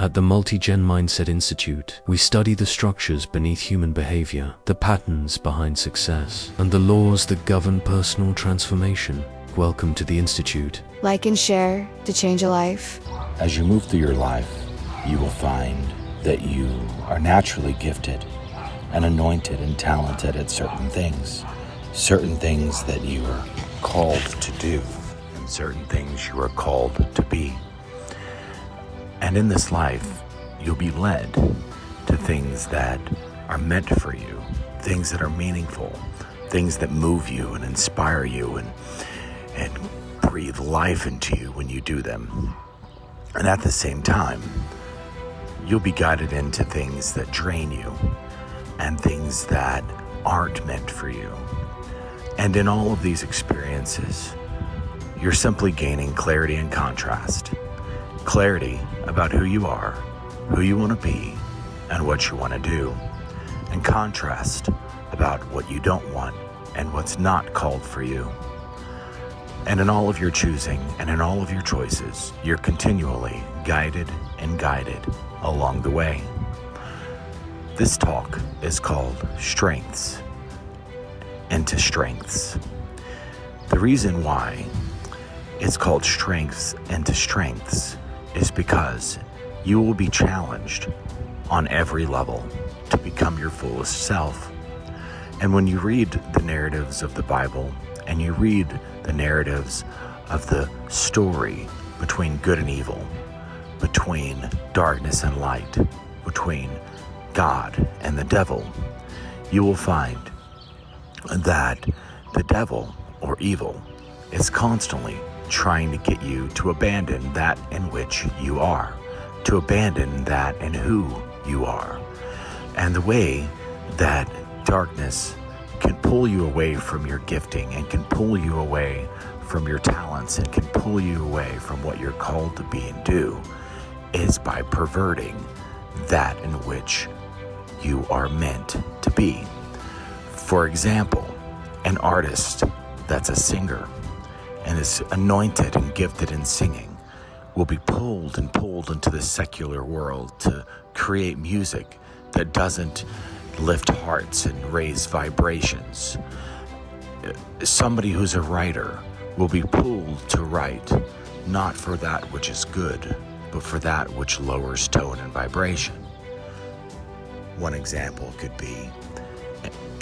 At the Multi-Gen Mindset Institute, we study the structures beneath human behavior, the patterns behind success, and the laws that govern personal transformation. Welcome to the Institute. Like and share to change a life. As you move through your life, you will find that you are naturally gifted and anointed and talented at certain things that you are called to do, and certain things you are called to be. And in this life, you'll be led to things that are meant for you, things that are meaningful, things that move you and inspire you and breathe life into you when you do them. And at the same time, you'll be guided into things that drain you and things that aren't meant for you. And in all of these experiences, you're simply gaining clarity and contrast. Clarity about who you are, who you want to be, and what you want to do. And contrast about what you don't want and what's not called for you. And in all of your choosing and in all of your choices, you're continually guided and guided along the way. This talk is called Strengths into Strengths. The reason why it's called Strengths into Strengths is because you will be challenged on every level to become your fullest self. And when you read the narratives of the Bible and you read the narratives of the story between good and evil, between darkness and light, between God and the devil, you will find that the devil or evil is constantly trying to get you to abandon that in which you are, to abandon that in who you are. And the way that darkness can pull you away from your gifting and can pull you away from your talents and can pull you away from what you're called to be and do is by perverting that in which you are meant to be. For example, an artist that's a singer and is anointed and gifted in singing will be pulled into the secular world to create music that doesn't lift hearts and raise vibrations. Somebody who's a writer will be pulled to write not for that which is good, but for that which lowers tone and vibration. One example could be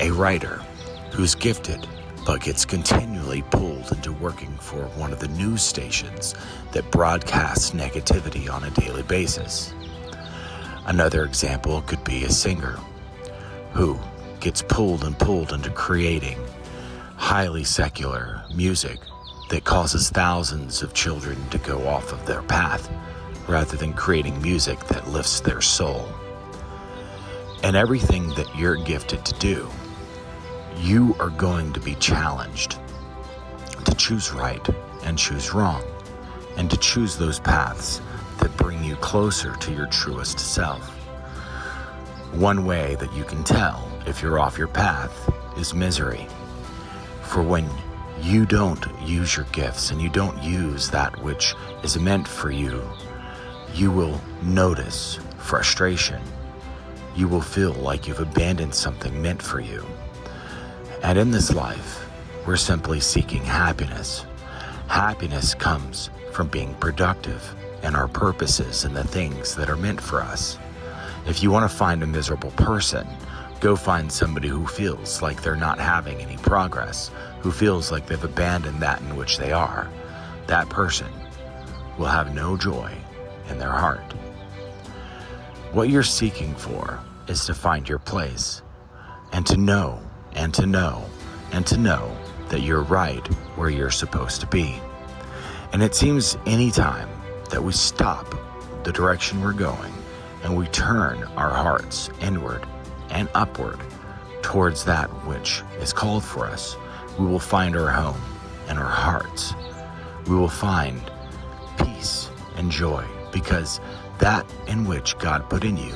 a writer who's gifted but gets continually pulled into working for one of the news stations that broadcasts negativity on a daily basis. Another example could be a singer who gets pulled into creating highly secular music that causes thousands of children to go off of their path rather than creating music that lifts their soul. And everything that you're gifted to do, you are going to be challenged to choose right and choose wrong, and to choose those paths that bring you closer to your truest self. One way that you can tell if you're off your path is misery. For when you don't use your gifts and you don't use that which is meant for you, you will notice frustration. You will feel like you've abandoned something meant for you. And in this life, we're simply seeking happiness. Happiness comes from being productive in our purposes and the things that are meant for us. If you want to find a miserable person, go find somebody who feels like they're not having any progress, who feels like they've abandoned that in which they are. That person will have no joy in their heart. What you're seeking for is to find your place and to know that you're right where you're supposed to be. And it seems anytime that we stop the direction we're going and we turn our hearts inward and upward towards that which is called for us, we will find our home in our hearts. We will find peace and joy, because that in which God put in you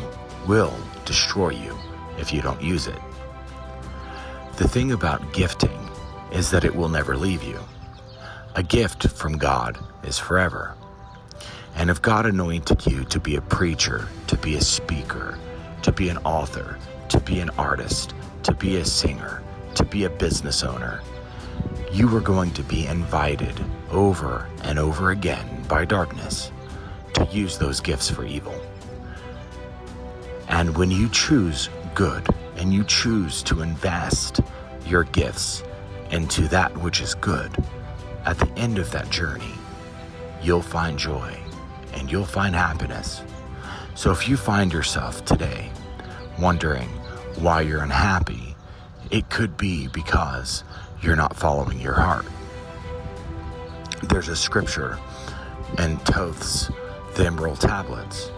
will destroy you if you don't use it. The thing about gifting is that it will never leave you. A gift from God is forever. And if God anointed you to be a preacher, to be a speaker, to be an author, to be an artist, to be a singer, to be a business owner, you are going to be invited over and over again by darkness to use those gifts for evil. And when you choose good and you choose to invest your gifts into that which is good, at the end of that journey, you'll find joy and you'll find happiness. So if you find yourself today wondering why you're unhappy, it could be because you're not following your heart. There's a scripture in Thoth's The Emerald Tablets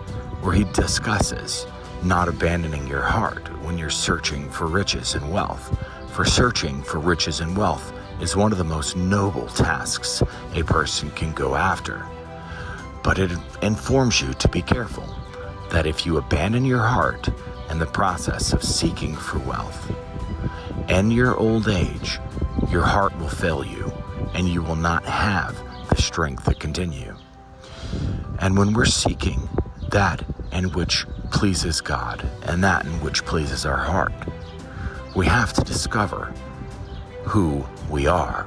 where he discusses not abandoning your heart when you're searching for riches and wealth. For searching for riches and wealth is one of the most noble tasks a person can go after. But it informs you to be careful that if you abandon your heart in the process of seeking for wealth, in your old age, your heart will fail you and you will not have the strength to continue. And when we're seeking that in which pleases God and that in which pleases our heart, we have to discover who we are.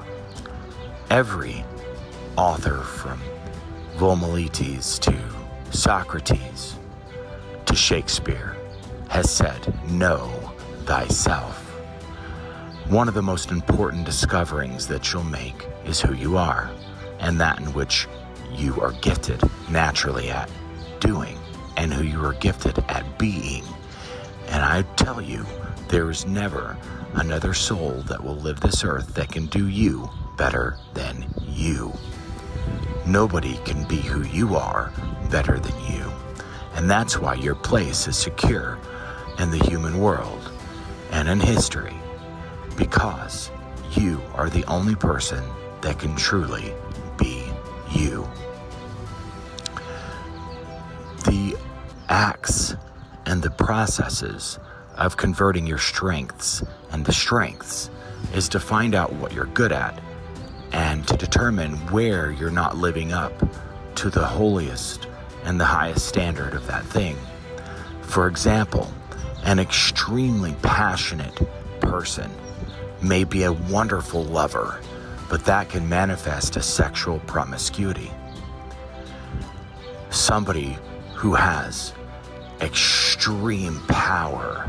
Every author from Vomalites to Socrates to Shakespeare has said, know thyself. One of the most important discoverings that you'll make is who you are and that in which you are gifted naturally at doing and who you are gifted at being. And I tell you, there is never another soul that will live this earth that can do you better than you. Nobody can be who you are better than you. And that's why your place is secure in the human world and in history, because you are the only person that can truly be you. The acts and the processes of converting your strengths into strengths is to find out what you're good at and to determine where you're not living up to the holiest and the highest standard of that thing. For example, an extremely passionate person may be a wonderful lover, but that can manifest as sexual promiscuity. Somebody who has extreme power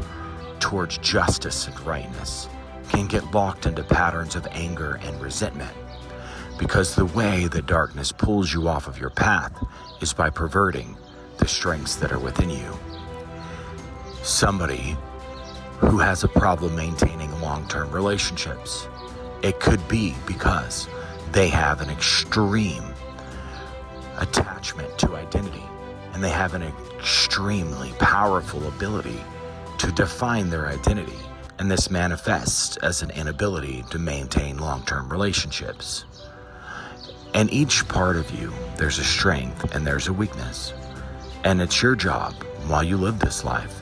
towards justice and rightness can get locked into patterns of anger and resentment, because the way that darkness pulls you off of your path is by perverting the strengths that are within you. Somebody who has a problem maintaining long-term relationships, it could be because they have an extreme attachment to identity and they have an extremely powerful ability to define their identity, and this manifests as an inability to maintain long-term relationships. In each part of you, there's a strength and there's a weakness. And it's your job, while you live this life,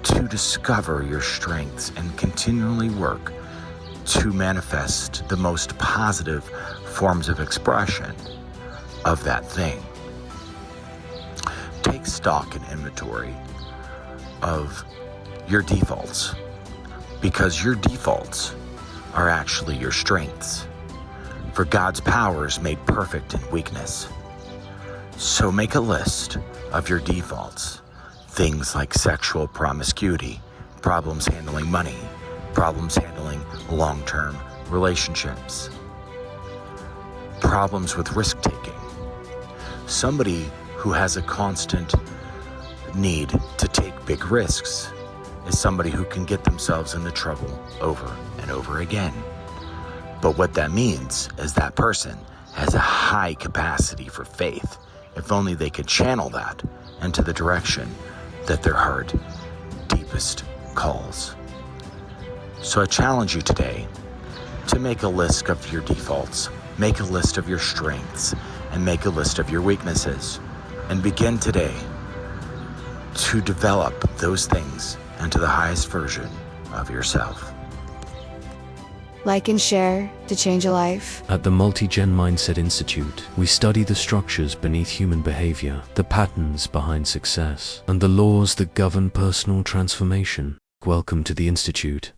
to discover your strengths and continually work to manifest the most positive forms of expression of that thing. Take stock and inventory of your defaults, because your defaults are actually your strengths. For God's power is made perfect in weakness. So make a list of your defaults. Things like sexual promiscuity, problems handling money, problems handling long-term relationships, problems with risk-taking. Somebody who has a constant need to take big risks is somebody who can get themselves into trouble over and over again. But what that means is that person has a high capacity for faith, if only they could channel that into the direction that their heart deepest calls. So I challenge you today to make a list of your defaults, make a list of your strengths, and make a list of your weaknesses, and begin today to develop those things into the highest version of yourself. Like and share to change a life. At the Multi-Gen Mindset Institute, we study the structures beneath human behavior, the patterns behind success, and the laws that govern personal transformation. Welcome to the Institute.